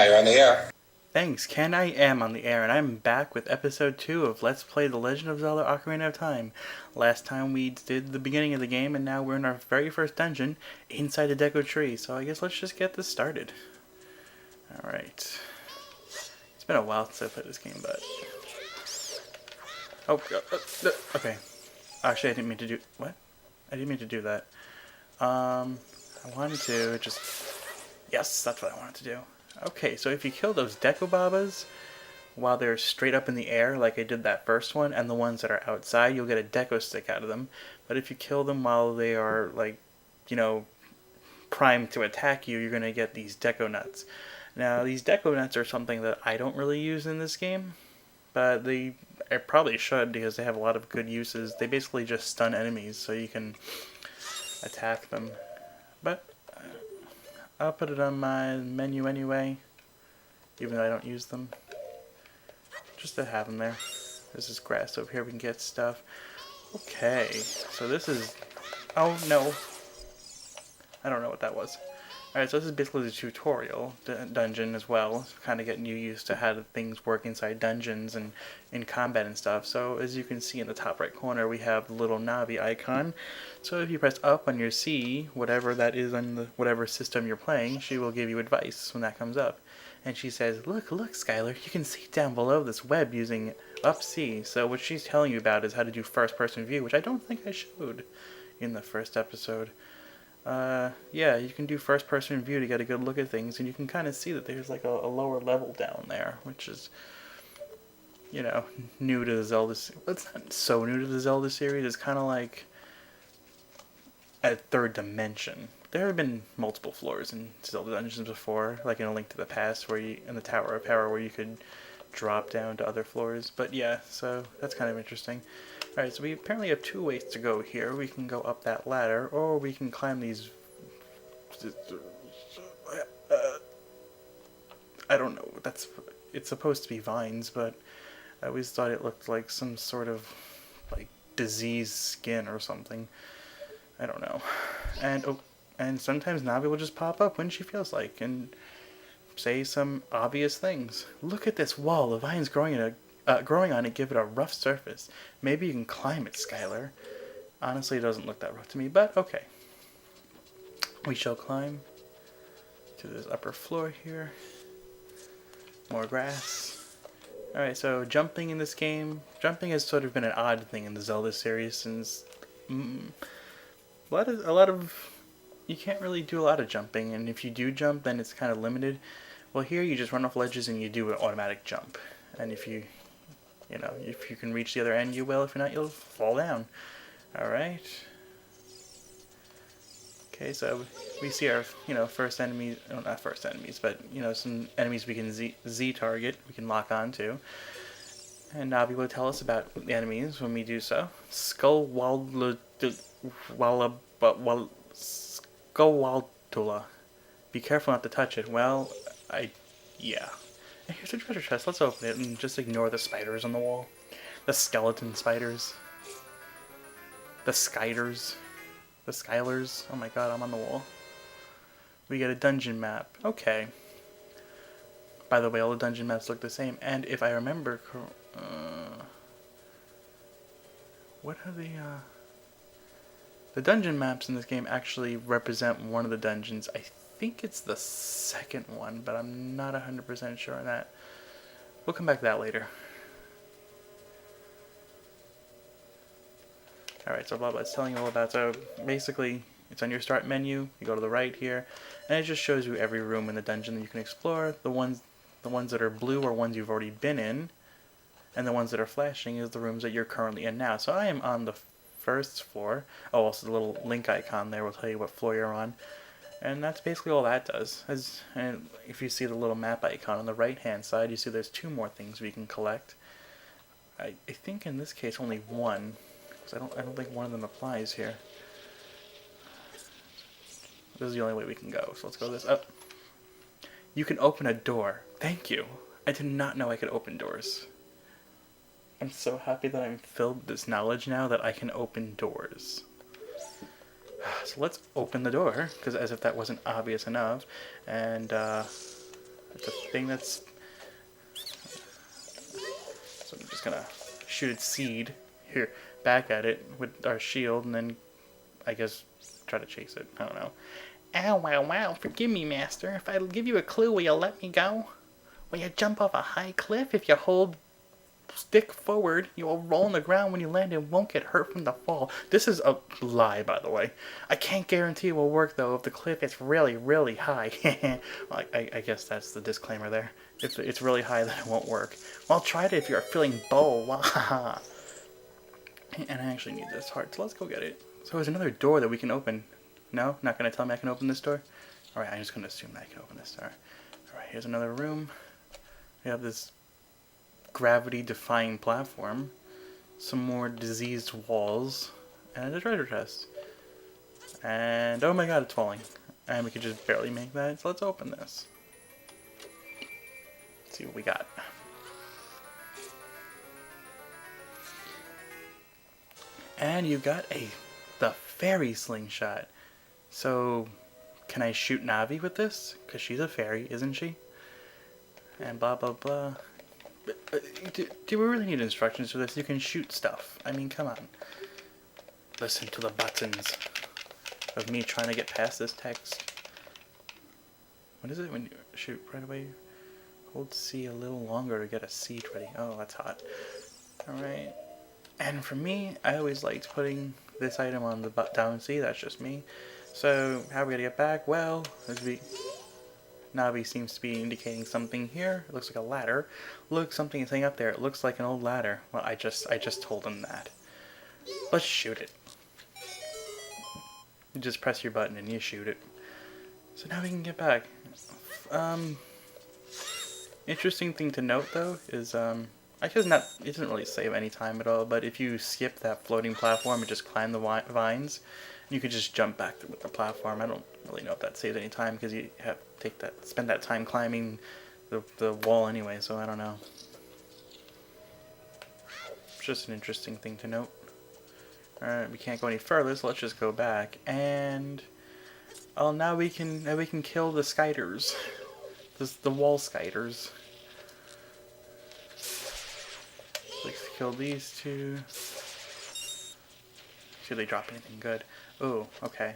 you're on the air. Thanks, Ken. I am on the air, and I'm back with episode 2 of Let's Play The Legend of Zelda Ocarina of Time. Last time we did the beginning of the game, and now we're in our very first dungeon inside the Deku Tree, so I guess let's just get this started. Alright. It's been a while since I played this game, but... okay. Actually, I didn't mean to do... What? I didn't mean to do that. I wanted to just... Yes, that's what I wanted to do. Okay, so if you kill those Deku Babas while they're straight up in the air, like I did that first one, and the ones that are outside, you'll get a Deku stick out of them. But if you kill them while they are, like, you know, primed to attack you, you're going to get these Deku Nuts. Now, these Deku Nuts are something that I don't really use in this game, but I probably should because they have a lot of good uses. They basically just stun enemies, so you can attack them. But I'll put it on my menu anyway, even though I don't use them. Just to have them there. There's this grass over here, we can get stuff. Okay, so this is... Oh, no. I don't know what that was. Alright, so this is basically the tutorial dungeon as well. Kind of getting you used to how things work inside dungeons and in combat and stuff. So as you can see in the top right corner, we have the little Navi icon. So if you press up on your C, whatever that is on the whatever system you're playing, she will give you advice when that comes up. And she says, look, Skylar, you can see down below this web using up C. So what she's telling you about is how to do first-person view, which I don't think I showed in the first episode. Yeah, you can do first-person view to get a good look at things, and you can kind of see that there's like a lower level down there, which is, you know, new to the Zelda series. Well, it's not so new to the Zelda series, it's kind of like a third dimension. There have been multiple floors in Zelda dungeons before, like in A Link to the Past, where you, in the Tower of Power, where you could drop down to other floors. But yeah, so that's kind of interesting. Alright, so we apparently have two ways to go here. We can go up that ladder, or we can climb these... I don't know. It's supposed to be vines, but I always thought it looked like some sort of, like, diseased skin or something. I don't know. And sometimes Navi will just pop up when she feels like, and say some obvious things. Look at this wall of vines growing on it, give it a rough surface. Maybe you can climb it, Skylar. Honestly, it doesn't look that rough to me, but okay. We shall climb to this upper floor here. More grass. Alright, so jumping in this game. Jumping has sort of been an odd thing in the Zelda series since... a lot of... You can't really do a lot of jumping, and if you do jump, then it's kind of limited. Well, here you just run off ledges and you do an automatic jump. And if you can reach the other end, you will. If not, you'll fall down. Alright. Okay, so we see our, first enemies, well, not first enemies, but, some enemies we can Z target, we can lock on to. And Navi will tell us about the enemies when we do so. Skullwaldula. Be careful not to touch it. Well, yeah. And here's a treasure chest. Let's open it and just ignore the spiders on the wall. The skeleton spiders. The skyders. The skylers. Oh my god, I'm on the wall. We get a dungeon map. Okay. By the way, all the dungeon maps look the same. And if I remember... what are the dungeon maps in this game actually represent one of the dungeons. I think it's the second one, but I'm not 100% sure on that. We'll come back to that later. Alright, so blah blah, it's telling you all about, so basically, it's on your start menu, you go to the right here, and it just shows you every room in the dungeon that you can explore. The ones that are blue are ones you've already been in, and the ones that are flashing is the rooms that you're currently in now. So I am on the first floor. Oh, also the little link icon there will tell you what floor you're on. And that's basically all that does. And if you see the little map icon on the right hand side, you see there's two more things we can collect. I think in this case only one, because I don't think one of them applies here. This is the only way we can go, so let's go this up. You can open a door. Thank you. I did not know I could open doors. I'm so happy that I'm filled with this knowledge now that I can open doors. So let's open the door, because as if that wasn't obvious enough. And It's a thing that's... So I'm just gonna shoot its seed here, back at it with our shield, and then I guess try to chase it. I don't know. Ow, wow, wow. Forgive me, master. If I give you a clue, will you let me go? Will you jump off a high cliff? If you hold stick forward, you will roll on the ground when you land and won't get hurt from the fall. This is a lie, by the way. I can't guarantee it will work, though, if the cliff is really, really high. Well, I guess that's the disclaimer there. If it's really high, then it won't work. Well, try it if you're feeling bold. And I actually need this heart, so let's go get it. So there's another door that we can open. No? Not going to tell me I can open this door? Alright, I'm just going to assume that I can open this door. Alright, here's another room. We have this gravity-defying platform. Some more diseased walls. And a treasure chest. And, oh my god, it's falling. And we could just barely make that, so let's open this. Let's see what we got. And you got the fairy slingshot. So, can I shoot Navi with this? Because she's a fairy, isn't she? And blah blah blah. Do we really need instructions for this? You can shoot stuff. I mean, come on. Listen to the buttons of me trying to get past this text. What is it when you shoot right away? Hold C a little longer to get a seed ready. Oh, that's hot. Alright. And for me, I always liked putting this item on the down C. That's just me. So, how are we gonna get back? Well, Navi seems to be indicating something here. It looks like a ladder. Look, something is saying up there. It looks like an old ladder. Well, I just told him that. Let's shoot it. You just press your button and you shoot it. So now we can get back. Interesting thing to note though is I guess it doesn't really save any time at all, but if you skip that floating platform and just climb the vines, you could just jump back with the platform. I don't really know if that saves any time because you have to spend that time climbing the wall anyway, so I don't know. It's just an interesting thing to note. Alright, we can't go any further, so let's just go back. And oh, now we can kill the skiters. The wall skiters. Let's kill these two. See if they drop anything good. Oh, okay.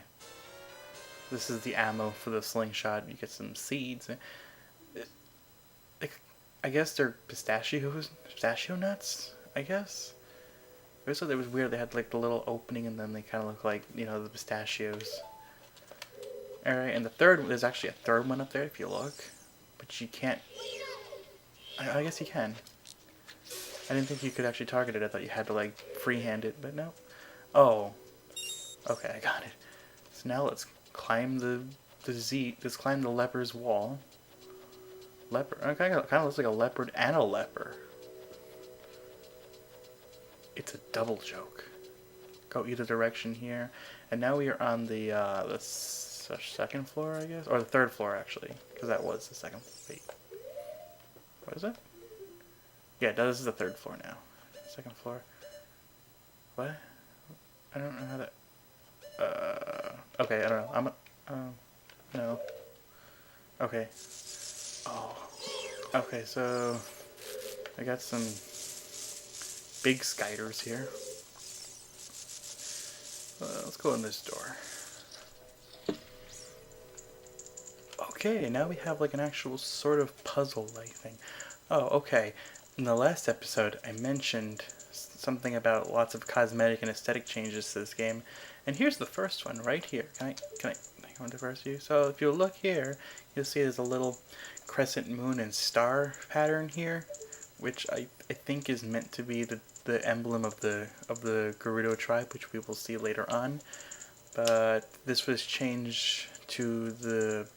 This is the ammo for the slingshot. You get some seeds. I guess they're pistachio nuts, I guess. I always thought it was weird. They had like the little opening and then they kind of look like, you know, the pistachios. Alright, and there's actually a third one up there if you look. But you can't. I guess you can. I didn't think you could actually target it. I thought you had to like freehand it, but no. Oh. Okay, I got it. So now let's climb let's climb the leper's wall. Leopard. Kind of looks like a leopard and a leper. It's a double joke. Go either direction here. And now we are on the second floor, I guess? Or the third floor, actually. Because that was the second. Wait. What is it? Yeah, this is the third floor now. Second floor. What? I don't know how that... okay, I don't know. No. Okay. Oh. Okay, so... I got some big skiters here. Let's go in this door. Okay, now we have like an actual sort of puzzle-like thing. Oh, okay. In the last episode, I mentioned something about lots of cosmetic and aesthetic changes to this game, and here's the first one right here. Can I go into first view? So if you look here, you'll see there's a little crescent moon and star pattern here, which I think is meant to be the emblem of the Gerudo tribe, which we will see later on. But this was changed to the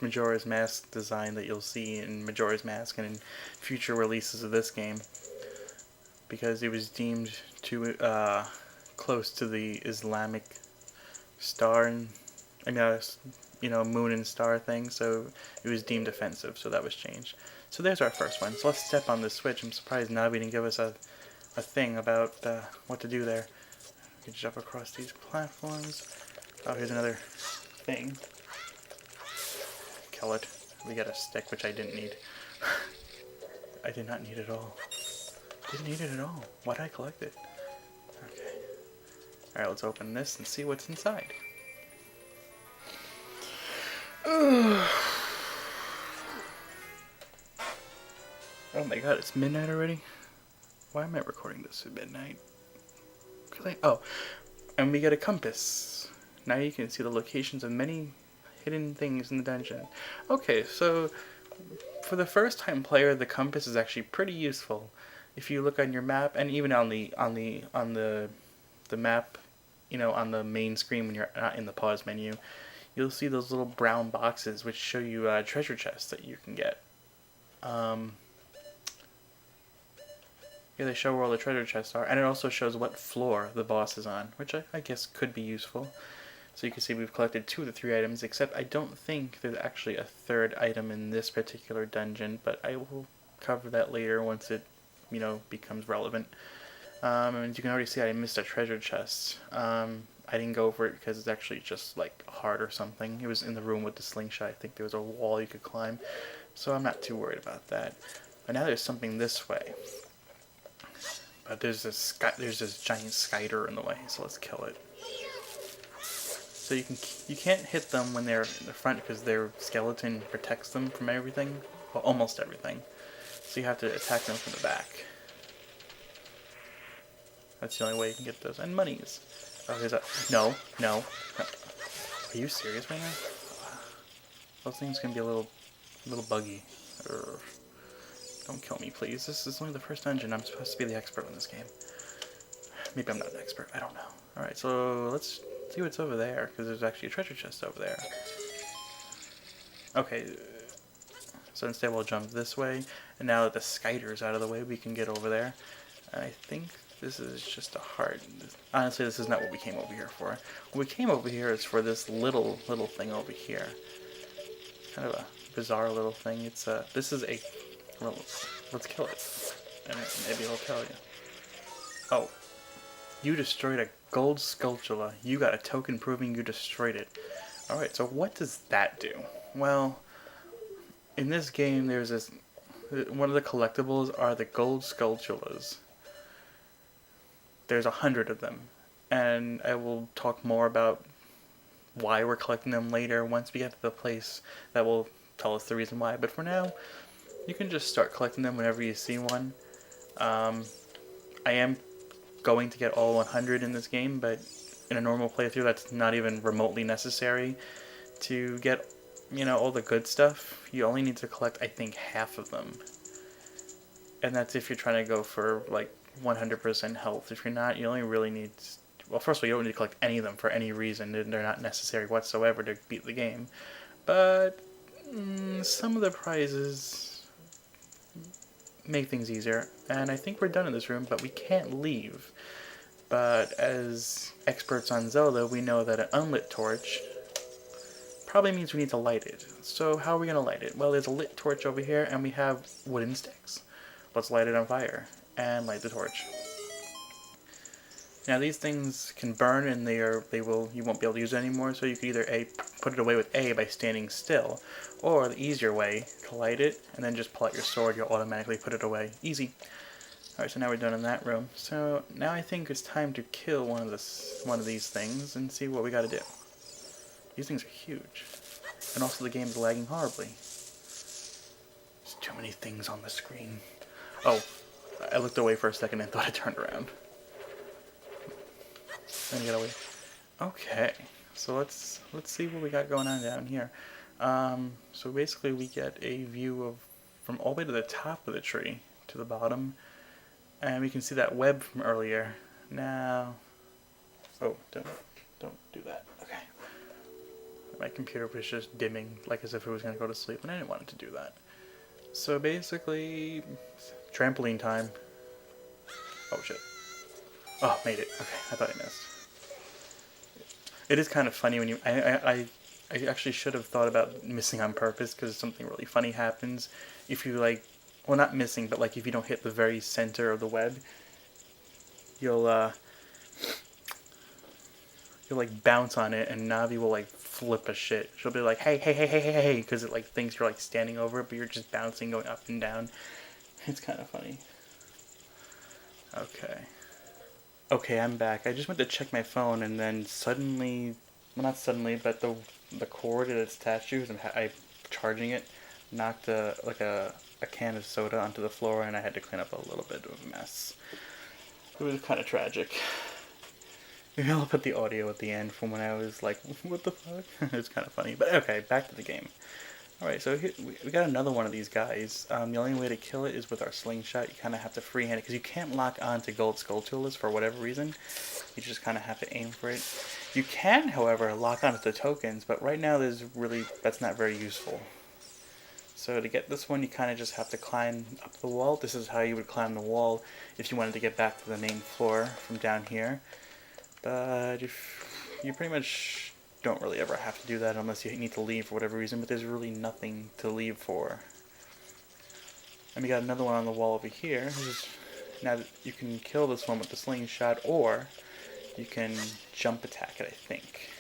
Majora's Mask design that you'll see in Majora's Mask and in future releases of this game, because it was deemed too close to the Islamic star and moon and star thing, so it was deemed offensive, so that was changed. So there's our first one. So let's step on this switch. I'm surprised Navi didn't give us a thing about what to do there. We can jump across these platforms. Oh, here's another thing. Kill it. We got a stick, which I didn't need. I did not need it at all. Didn't need it at all. Why did I collect it? Okay. Alright, let's open this and see what's inside. Oh my god, it's midnight already? Why am I recording this at midnight? Oh, and we get a compass. Now you can see the locations of many hidden things in the dungeon. Okay, so for the first time player, the compass is actually pretty useful. If you look on your map, and even on the map, you know, on the main screen when you're not in the pause menu, you'll see those little brown boxes which show you treasure chests that you can get. Yeah, they show where all the treasure chests are, and it also shows what floor the boss is on, which I guess could be useful. So you can see we've collected 2 of the 3 items, except I don't think there's actually a 3rd item in this particular dungeon, but I will cover that later once it, you know, becomes relevant. And you can already see I missed a treasure chest. I didn't go over it because it's actually just like hard or something. It was in the room with the slingshot. I think there was a wall you could climb, so I'm not too worried about that. But now there's something this way. But there's this giant spider in the way, so let's kill it. So you can't hit them when they're in the front because their skeleton protects them from everything, well, almost everything. So you have to attack them from the back. That's the only way you can get those. And monies. Oh, here's a no. Are you serious right now? Those things can be a little buggy. Urgh. Don't kill me, please. This is only the first dungeon. I'm supposed to be the expert on this game. Maybe I'm not an expert. I don't know. Alright, so let's see what's over there, because there's actually a treasure chest over there. Okay, so instead we'll jump this way, and now that the spider's out of the way, we can get over there. And I think this is just a heart. Honestly, this is not what we came over here for. What we came over here is for this little thing over here. Kind of a bizarre little thing. It's this is a... Well, let's kill it, and maybe it'll tell you. Oh, you destroyed a gold sculpture. You got a token proving you destroyed it. Alright, so what does that do? Well, in this game, there's this... One of the collectibles are the gold sculptures. There's 100 of them, and I will talk more about why we're collecting them later once we get to the place that will tell us the reason why. But for now, you can just start collecting them whenever you see one. I am going to get all 100 in this game, but in a normal playthrough that's not even remotely necessary. To get, you know, all the good stuff, you only need to collect, I think, half of them. And that's if you're trying to go for, like, 100% health. If you're not, you only really need... Well, first of all, you don't need to collect any of them for any reason. They're not necessary whatsoever to beat the game. But some of the prizes make things easier, and I think we're done in this room, but we can't leave. But as experts on Zelda, we know that an unlit torch probably means we need to light it. So how are we going to light it? Well, there's a lit torch over here, and we have wooden sticks. Let's light it on fire, and light the torch. Now these things can burn, and you won't be able to use it anymore, so you can either put it away with A by standing still, or the easier way, to light it, and then just pull out your sword, you'll automatically put it away. Easy. Alright, so now we're done in that room. So now I think it's time to kill one of these things and see what we gotta do. These things are huge. And also the game's lagging horribly. There's too many things on the screen. Oh, I looked away for a second and thought I turned around. Then get away. Okay, so let's see what we got going on down here. So basically we get a view of from all the way to the top of the tree to the bottom, and we can see that web from earlier. Now, oh, don't do that. Okay, my computer was just dimming like as if it was gonna go to sleep, and I didn't want it to do that. So basically, trampoline time. Oh shit. Oh, made it. Okay, I thought I missed. It is kind of funny when you... I actually should have thought about missing on purpose, because something really funny happens if you, like... Well, not missing, but, like, if you don't hit the very center of the web, you'll you'll like bounce on it, and Navi will like flip a shit. She'll be like, hey, hey, hey, hey, hey, hey, because it like thinks you're like standing over it, but you're just bouncing, going up and down. It's kind of funny. Okay. Okay, I'm back. I just went to check my phone, and then suddenly, well, not suddenly, but the cord it's attached to, I charging it, knocked a can of soda onto the floor, and I had to clean up a little bit of a mess. It was kind of tragic. Maybe I'll put the audio at the end from when I was like, what the fuck? It's kind of funny. But okay, back to the game. Alright, so here, we got another one of these guys. The only way to kill it is with our slingshot. You kind of have to freehand it, because you can't lock onto gold skulltulas for whatever reason. You just kind of have to aim for it. You can, however, lock onto the tokens, but right now that's not very useful. So to get this one, you kind of just have to climb up the wall. This is how you would climb the wall if you wanted to get back to the main floor from down here. But if you pretty much don't really ever have to do that unless you need to leave for whatever reason, but there's really nothing to leave for. And we got another one on the wall over here. Now that you can kill this one with the slingshot, or you can jump attack it, I think.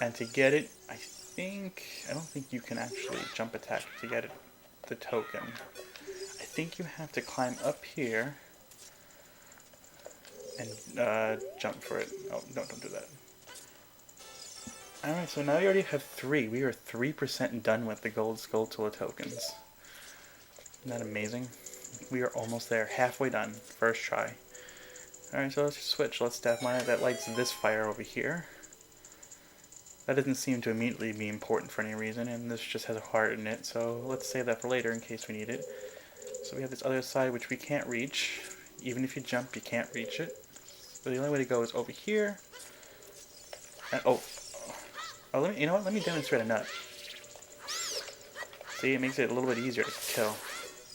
And to get it, I don't think you can actually jump attack to get it, the token. I think you have to climb up here and jump for it. Oh, no, don't do that. Alright, so now we already have 3. We are 3% done with the gold Skulltula tokens. Isn't that amazing? We are almost there. Halfway done. First try. Alright, so let's just switch. Let's staff mine. That lights this fire over here. That doesn't seem to immediately be important for any reason, and this just has a heart in it, so let's save that for later in case we need it. So we have this other side which we can't reach. Even if you jump, you can't reach it. So the only way to go is over here. And, you know what? Let me demonstrate a nut. See, it makes it a little bit easier to kill,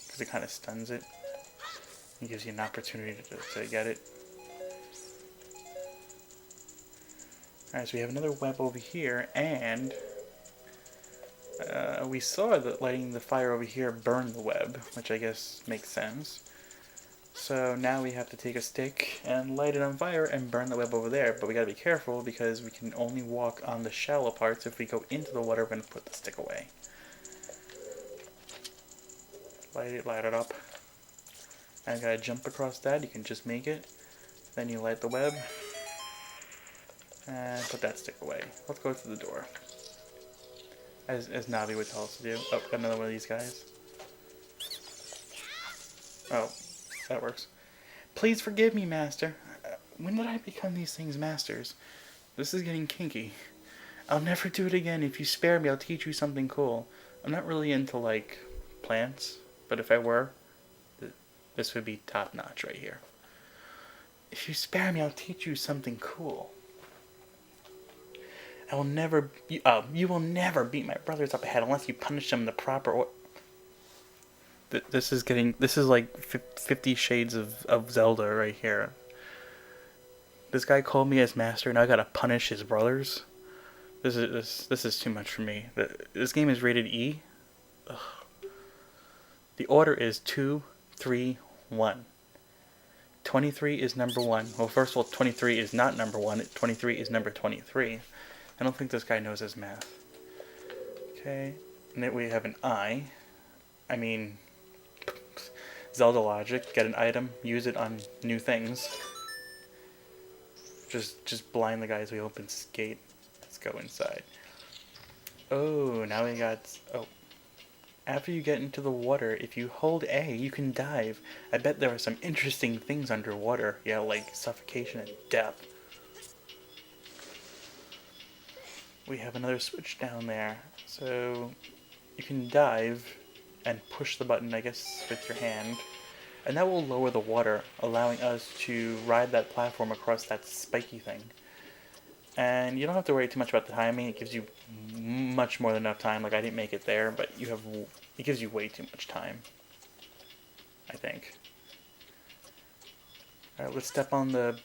because it kind of stuns it. It gives you an opportunity to get it. Alright, so we have another web over here, and we saw that lighting the fire over here burned the web, which I guess makes sense. So now we have to take a stick and light it on fire and burn the web over there, but we gotta be careful because we can only walk on the shallow parts. If we go into the water, we're gonna put the stick away. Light it up. And gotta jump across that, you can just make it. Then you light the web. And put that stick away. Let's go through the door. As Navi would tell us to do. Oh, got another one of these guys. Oh, that works. Please forgive me, Master. When did I become these things masters? This is getting kinky. I'll never do it again. If you spare me, I'll teach you something cool. I'm not really into, like, plants. But if I were, this would be top notch right here. If you spare me, I'll teach you something cool. I will never. You will never beat my brothers up ahead unless you punish them in the proper order. This is like 50 Shades of Zelda right here. This guy called me as master, and I gotta punish his brothers. This is too much for me. This game is rated E. Ugh. The order is 2, 3, 1. 23 is number 1. Well, first of all, 23 is not number 1. 23 is number 23. I don't think this guy knows his math. Okay, and then we have an I. I mean, Zelda logic. Get an item, use it on new things. Just blind the guy as we open this gate. Let's go inside. Oh, now we got... Oh. After you get into the water, if you hold A, you can dive. I bet there are some interesting things underwater. Yeah, like suffocation and death. We have another switch down there. So you can dive and push the button, I guess, with your hand. And that will lower the water, allowing us to ride that platform across that spiky thing. And you don't have to worry too much about the timing. It gives you much more than enough time. Like, I didn't make it there, but it gives you way too much time, I think. Alright, let's step on the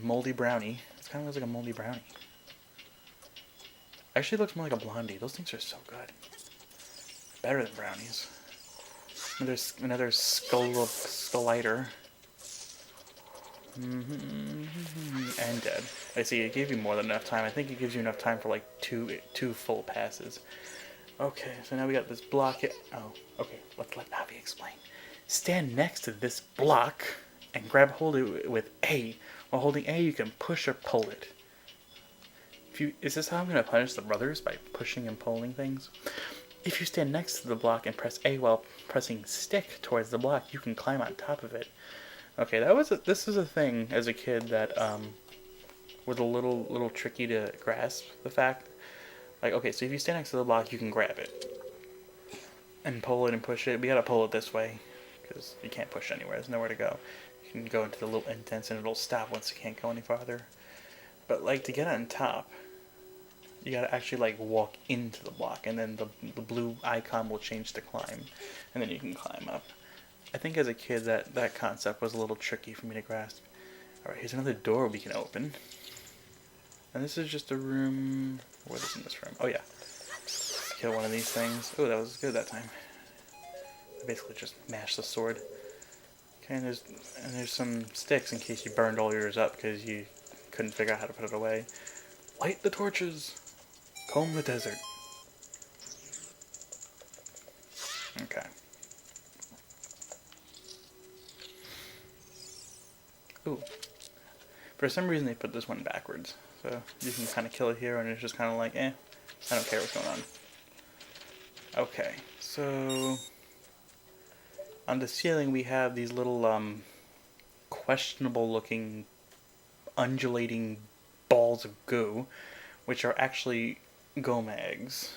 moldy brownie. It kind of looks like a moldy brownie. Actually, it looks more like a blondie. Those things are so good. Better than brownies. Another slighter. And and dead. I see, it gave you more than enough time. I think it gives you enough time for like two full passes. Okay, so now we got this block here. Oh, okay, let's let Navi explain. Stand next to this block and hold it with A. While holding A, you can push or pull it. Is this how I'm going to punish the brothers? By pushing and pulling things? If you stand next to the block and press A while pressing stick towards the block, you can climb on top of it. Okay, this is a thing as a kid that was a little tricky to grasp the fact. Like, okay, so if you stand next to the block, you can grab it and pull it and push it. We gotta pull it this way because you can't push anywhere. There's nowhere to go. You can go into the little indents and it'll stop once you can't go any farther. But like to get on top, you gotta actually like walk into the block, and then the blue icon will change to climb, and then you can climb up. I think as a kid that concept was a little tricky for me to grasp. Alright, here's another door we can open. And this is just a room. What is in this room? Oh yeah. Kill one of these things. Oh, that was good that time. I basically just mashed the sword. Okay, and there's some sticks in case you burned all yours up because you couldn't figure out how to put it away. Light the torches. Comb the desert. Okay. Ooh. For some reason they put this one backwards. So you can kind of kill it here and it's just kind of like, I don't care what's going on. Okay, so on the ceiling we have these little questionable looking undulating balls of goo, which are actually Goma eggs.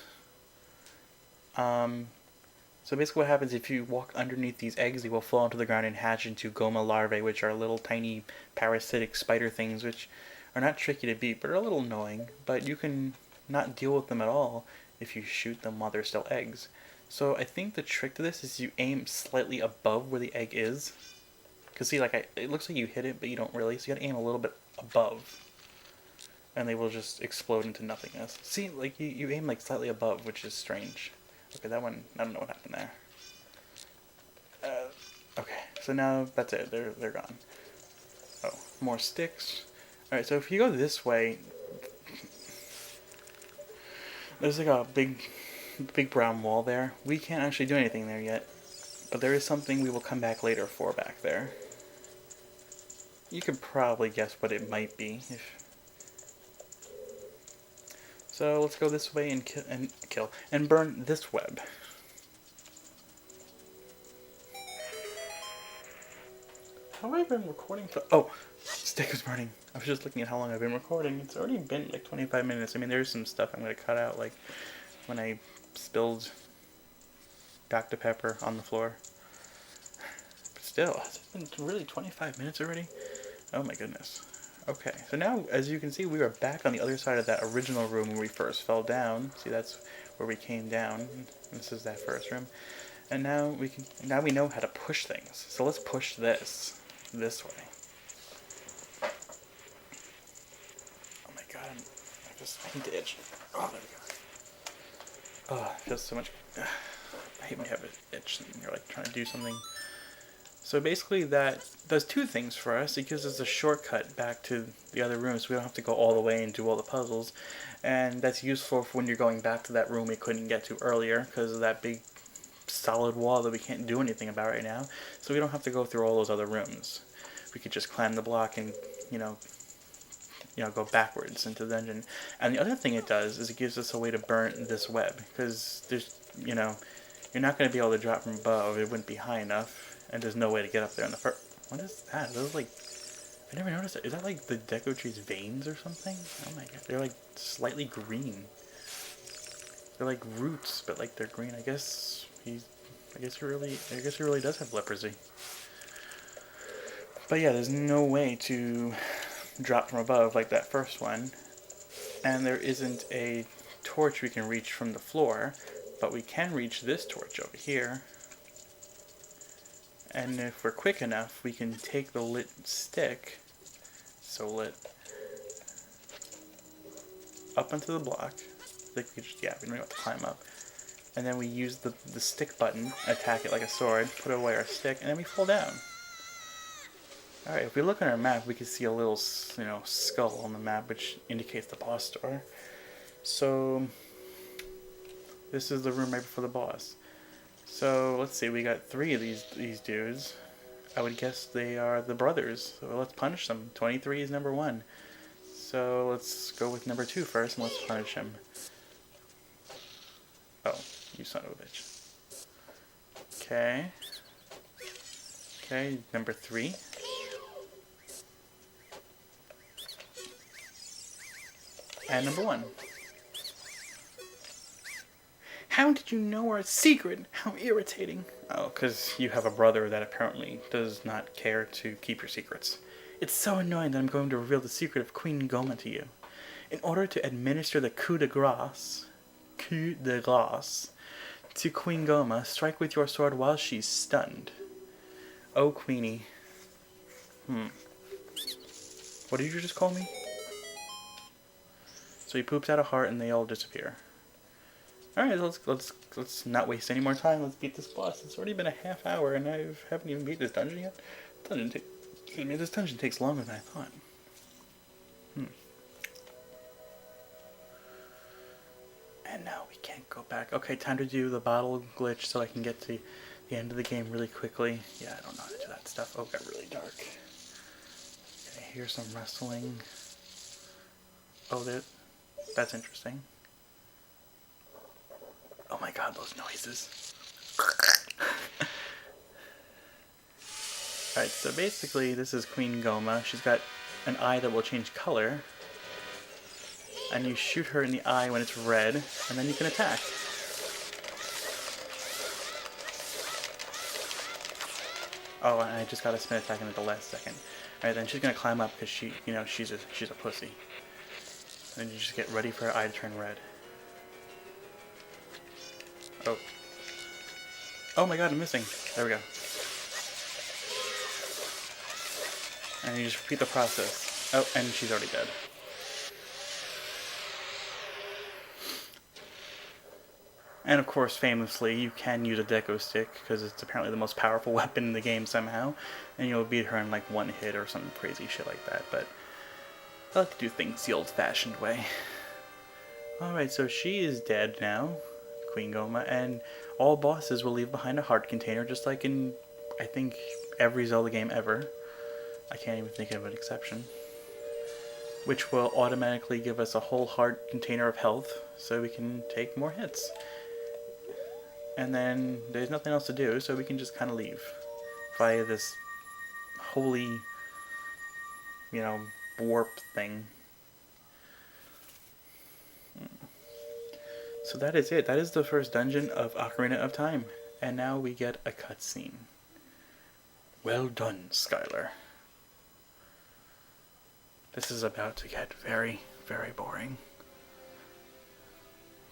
So basically what happens if you walk underneath these eggs, they will fall onto the ground and hatch into Goma larvae, which are little tiny parasitic spider things, which are not tricky to beat, but are a little annoying. But you can not deal with them at all if you shoot them while they're still eggs. So I think the trick to this is you aim slightly above where the egg is. Because see, like it looks like you hit it, but you don't really. So you gotta aim a little bit above. And they will just explode into nothingness. See, like you aim like slightly above, which is strange. Okay, that one, I don't know what happened there. Okay, so now that's it. They're gone. Oh, more sticks. Alright, so if you go this way, there's like a big brown wall there. We can't actually do anything there yet. But there is something we will come back later for back there. You could probably guess what it might be. So let's go this way and kill and burn this web. How have I been recording for? Oh, stick is burning. I was just looking at how long I've been recording. It's already been like 25 minutes. I mean, there's some stuff I'm going to cut out, like when I spilled Dr. Pepper on the floor. But still, it's been really 25 minutes already? Oh my goodness. Okay, so now, as you can see, we are back on the other side of that original room where we first fell down. See, that's where we came down. This is that first room. And now we know how to push things. So let's push this way. Oh my god, I need to itch. Oh, there we go. Oh, it feels so much. I hate when you have an itch and you're like trying to do something. So basically that does two things for us. It gives us a shortcut back to the other room so we don't have to go all the way and do all the puzzles. And that's useful for when you're going back to that room we couldn't get to earlier because of that big solid wall that we can't do anything about right now. So we don't have to go through all those other rooms. We could just climb the block and, go backwards into the dungeon. And the other thing it does is it gives us a way to burn this web because there's, you're not going to be able to drop from above. It wouldn't be high enough. And there's no way to get up there in the first. What is that? Those like, I never noticed it. Is that like the Deku Tree's veins or something? Oh my god, they're like slightly green. They're like roots, but like they're green. I guess he really does have leprosy. But yeah, there's no way to drop from above like that first one, and there isn't a torch we can reach from the floor, but we can reach this torch over here. And if we're quick enough, we can take the lit stick, so lit, up onto the block. We don't have to climb up. And then we use the stick button, attack it like a sword, put away our stick, and then we fall down. Alright, if we look on our map, we can see a little, skull on the map, which indicates the boss door. So, this is the room right before the boss. So, let's see, we got 3 of these dudes. I would guess they are the brothers, so let's punish them. 23 is number 1. So, let's go with number 2 first, and let's punish him. Oh, you son of a bitch. Okay. Okay, number 3. And number 1. How did you know our secret? How irritating. Oh, because you have a brother that apparently does not care to keep your secrets. It's so annoying that I'm going to reveal the secret of Queen Goma to you. In order to administer the coup de grace to Queen Goma, strike with your sword while she's stunned. Oh, Queenie. What did you just call me? So he poops out a heart and they all disappear. Alright, let's not waste any more time. Let's beat this boss. It's already been a half hour and I haven't even beat this dungeon yet. This dungeon takes longer than I thought. And now we can't go back. Okay, time to do the bottle glitch so I can get to the end of the game really quickly. Yeah, I don't know how to do that stuff. Oh, it got really dark. Okay, here's some rustling. Oh, that's interesting. Oh my god, those noises. Alright, so basically this is Queen Goma. She's got an eye that will change color. And you shoot her in the eye when it's red, and then you can attack. Oh, and I just got a spin attack in at the last second. Alright, then she's gonna climb up because she's a pussy. And you just get ready for her eye to turn red. Oh. Oh my god, I'm missing. There we go. And you just repeat the process. Oh, and she's already dead. And of course, famously, you can use a Deku Stick, because it's apparently the most powerful weapon in the game somehow. And you'll beat her in like 1 hit or some crazy shit like that, but I like to do things the old-fashioned way. Alright, so she is dead now, Queen Goma, and all bosses will leave behind a heart container, just like in, I think, every Zelda game ever. I can't even think of an exception. Which will automatically give us a whole heart container of health, so we can take more hits. And then there's nothing else to do, so we can just kind of leave via this holy, warp thing. So that is it. That is the first dungeon of Ocarina of Time. And now we get a cutscene. Well done, Skylar. This is about to get very, very boring.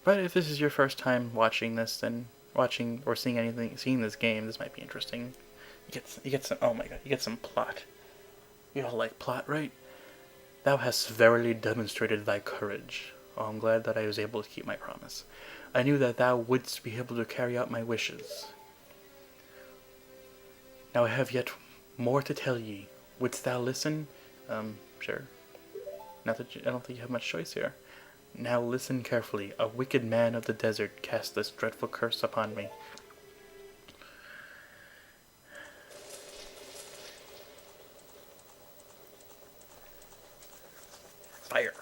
But if this is your first time watching this, then seeing this game, this might be interesting. You get some, oh my god, you get some plot. You all like plot, right? Thou hast verily demonstrated thy courage. Oh, I'm glad that I was able to keep my promise. I knew that thou wouldst be able to carry out my wishes. Now I have yet more to tell ye. Wouldst thou listen? Sure. I don't think you have much choice here. Now listen carefully. A wicked man of the desert cast this dreadful curse upon me. Fire.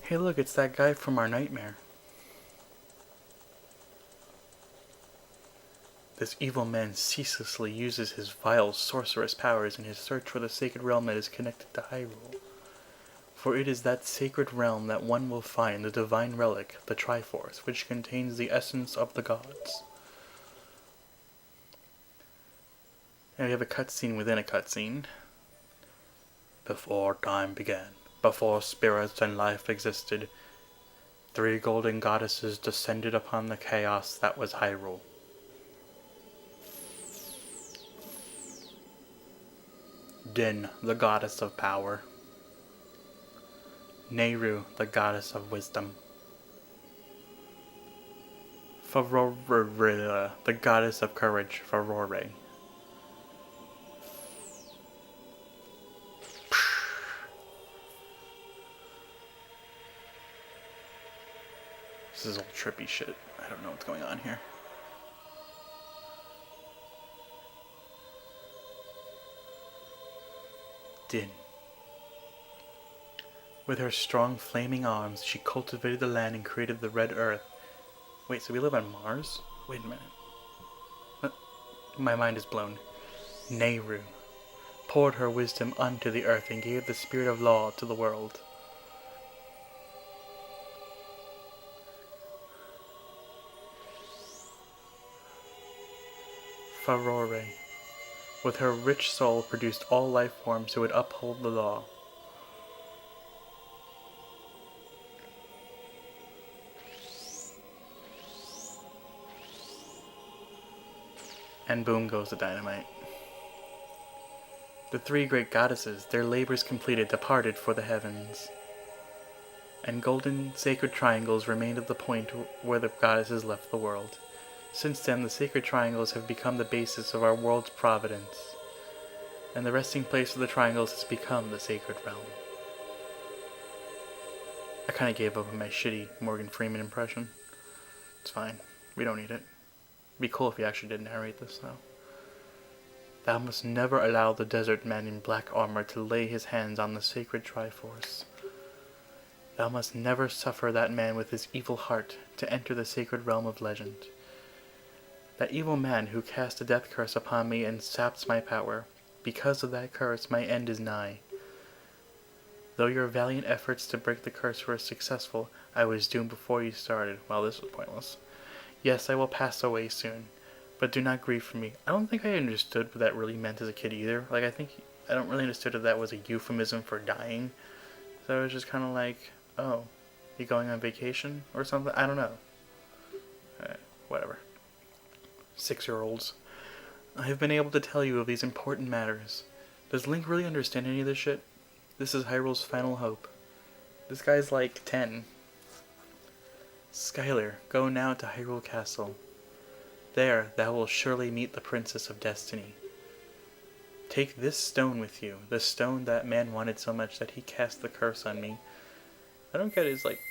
Hey look, it's that guy from our nightmare. This evil man ceaselessly uses his vile sorceress powers in his search for the sacred realm that is connected to Hyrule. For it is that sacred realm that one will find the divine relic, the Triforce, which contains the essence of the gods. And we have a cutscene within a cutscene. Before time began, before spirits and life existed, 3 golden goddesses descended upon the chaos that was Hyrule. Din, the goddess of power. Nehru, the goddess of wisdom. Farore, the goddess of courage, Farore. This is all trippy shit. I don't know what's going on here. Din. With her strong flaming arms, she cultivated the land and created the red earth. Wait, so we live on Mars? Wait a minute. My mind is blown. Nehru poured her wisdom unto the earth and gave the spirit of law to the world. Farore, with her rich soul, produced all life forms who would uphold the law. And boom goes the dynamite. The three great goddesses, their labors completed, departed for the heavens. And golden sacred triangles remained at the point where the goddesses left the world. Since then, the sacred triangles have become the basis of our world's providence, and the resting place of the triangles has become the sacred realm. I kind of gave up on my shitty Morgan Freeman impression. It's fine. We don't need it. It'd be cool if he actually did narrate this, though. Thou must never allow the desert man in black armor to lay his hands on the sacred Triforce. Thou must never suffer that man with his evil heart to enter the sacred realm of legend. That evil man who cast a death curse upon me and saps my power, because of that curse my end is nigh. Though your valiant efforts to break the curse were successful, I was doomed before you started. Well, this was pointless. Yes, I will pass away soon, but do not grieve for me. I don't think I understood what that really meant as a kid either. Like, I don't really understood if that was a euphemism for dying. So it was just kind of like, oh, you going on vacation or something? I don't know. Whatever. 6-year-olds. I have been able to tell you of these important matters. Does Link really understand any of this shit? This is Hyrule's final hope. This guy's like 10. Skylar, go now to Hyrule Castle. There thou wilt surely meet the Princess of Destiny. Take this stone with you, the stone that man wanted so much that he cast the curse on me. I don't get it, it's like,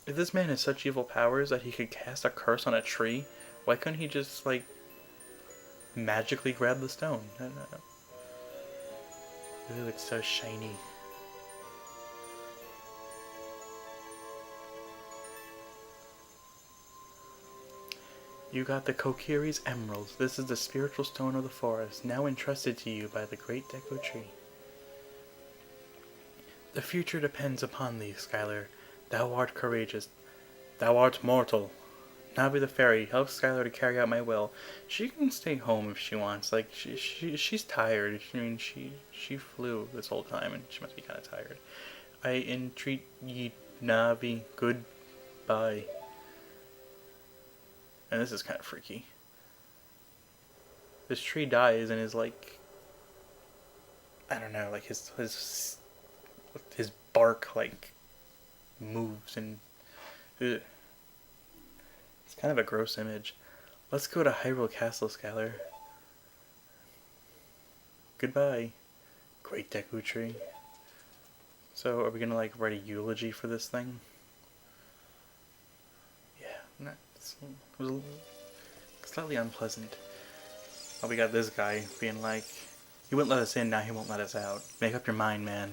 if this man has such evil powers that he could cast a curse on a tree, why couldn't he just, like, magically grab the stone? I don't know. Ooh, it's so shiny. You got the Kokiri's emeralds. This is the spiritual stone of the forest, now entrusted to you by the Great Deku Tree. The future depends upon thee, Skylar. Thou art courageous. Thou art mortal. Navi the fairy helps Skylar to carry out my will. She can stay home if she wants. Like, she's tired. I mean, she flew this whole time, and she must be kind of tired. I entreat ye, Navi, goodbye. And this is kind of freaky. This tree dies and is like, I don't know, like his bark like moves and ugh. It's kind of a gross image. Let's go to Hyrule Castle, Skylar. Goodbye, Great Deku Tree. So, are we gonna like write a eulogy for this thing? Yeah, it was slightly unpleasant. Oh, we got this guy being like, he wouldn't let us in, now he won't let us out. Make up your mind, man.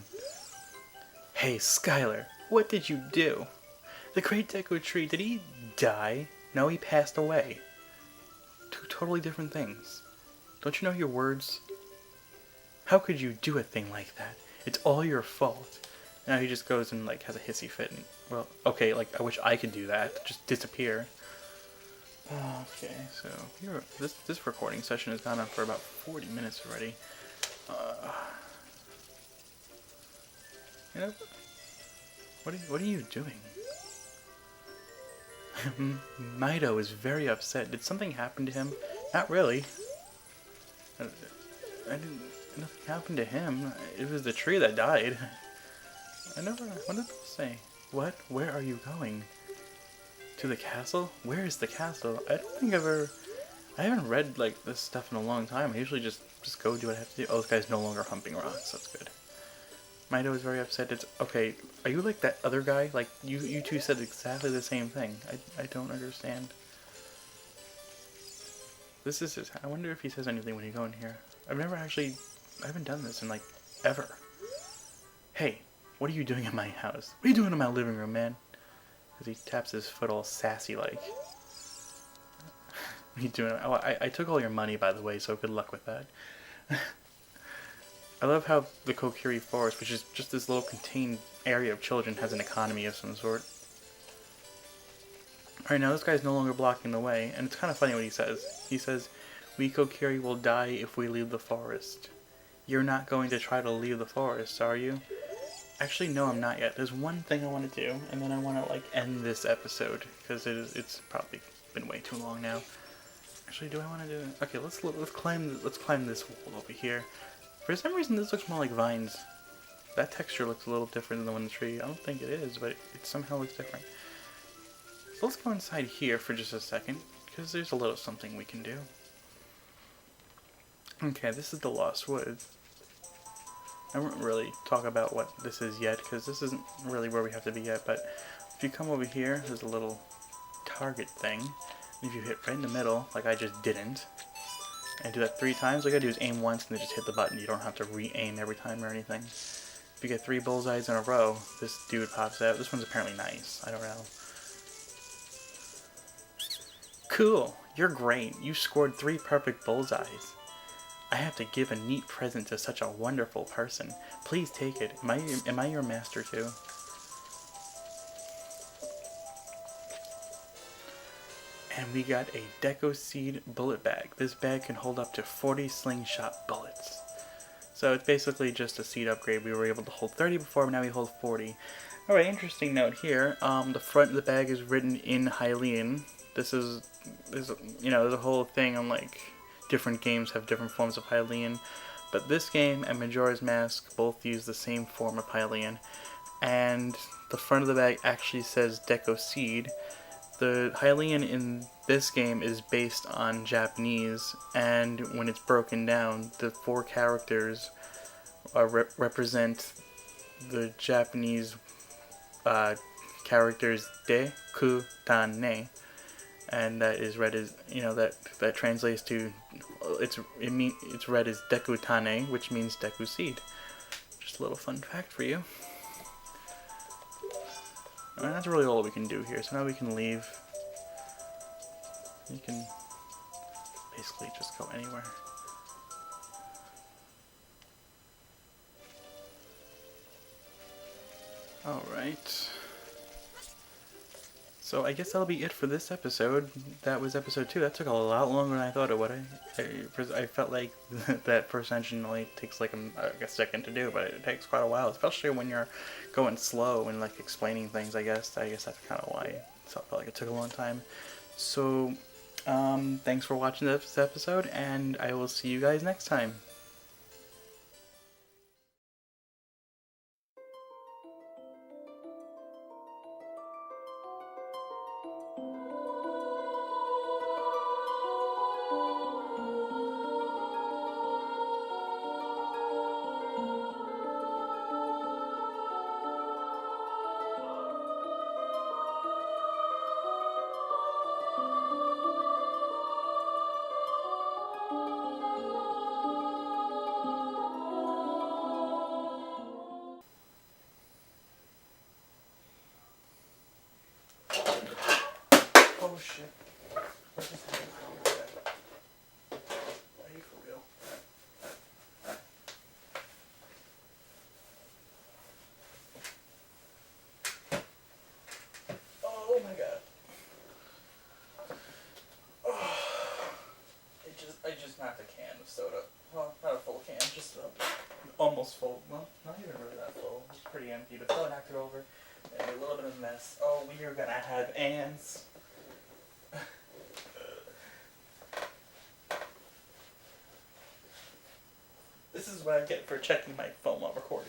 Hey, Skylar, what did you do? The Great Deku Tree, did he die? No, he passed away. Two totally different things. Don't you know your words? How could you do a thing like that? It's all your fault. Now he just goes and like has a hissy fit. And, well, okay, like I wish I could do that. Just disappear. Okay, so here, this recording session has gone on for about 40 minutes already. You know, what are you doing? Mido is very upset. Did something happen to him? Not really. Nothing happened to him. It was the tree that died. What did it say? What? Where are you going? To the castle? Where is the castle? I don't think I haven't read like this stuff in a long time. I usually just go do what I have to do. Oh, this guy's no longer humping rocks. That's good. Mido is very upset. It's okay. Are you like that other guy? Like you two said exactly the same thing. I don't understand. This is his. I wonder if he says anything when you go in here. I haven't done this in like ever. Hey, what are you doing in my house? What are you doing in my living room, man? As he taps his foot all sassy like. What are you doing? Oh, I took all your money, by the way, so good luck with that. I love how the Kokiri Forest, which is just this little contained area of children, has an economy of some sort. Alright, now this guy's no longer blocking the way, and it's kind of funny what he says. He says, "We Kokiri will die if we leave the forest." You're not going to try to leave the forest, are you? Actually, no, I'm not yet. There's one thing I want to do, and then I want to like end this episode because it's probably been way too long now. Actually, do I want to do it? Okay, let's climb this wall over here. For some reason, this looks more like vines. That texture looks a little different than the one in the tree. I don't think it is, but it somehow looks different. So let's go inside here for just a second, because there's a little something we can do. Okay, this is the Lost Woods. I won't really talk about what this is yet, because this isn't really where we have to be yet, but if you come over here, there's a little target thing. If you hit right in the middle, like I just didn't, and do that 3 times, all you gotta do is aim once and then just hit the button. You don't have to re-aim every time or anything. If you get 3 bullseyes in a row, this dude pops out. This one's apparently nice. I don't know. Cool! You're great. You scored 3 perfect bullseyes. I have to give a neat present to such a wonderful person. Please take it. Am I your master too? And we got a Deku Seed bullet bag. This bag can hold up to 40 slingshot bullets. So it's basically just a seed upgrade. We were able to hold 30 before, but now we hold 40. Alright, interesting note here. The front of the bag is written in Hylian. There's a whole thing on like different games have different forms of Hylian, but this game and Majora's Mask both use the same form of Hylian, and the front of the bag actually says Deku Seed. The Hylian in this game is based on Japanese, and when it's broken down, the 4 characters represent the Japanese characters Deku Tane. And that is read as, that translates to, it's read as Deku Tane, which means Deku Seed. Just a little fun fact for you. And that's really all we can do here. So now we can leave. You can basically just go anywhere. Alright. So I guess that'll be it for this episode. That was episode 2. That took a lot longer than I thought it would. I felt like that first engine only takes like a second to do, but it takes quite a while, especially when you're going slow and like explaining things. I guess that's kind of why it felt like it took a long time. So thanks for watching this episode, and I will see you guys next time. Oh shit. What just happened? Are you for real? Oh my god. Oh. I just knocked a can of soda. Well, not a full can, just almost full. Well, not even really that full. It's pretty empty, but still knocked it over. And a little bit of a mess. Oh, we are gonna have ants. This is what I get for checking my phone while recording.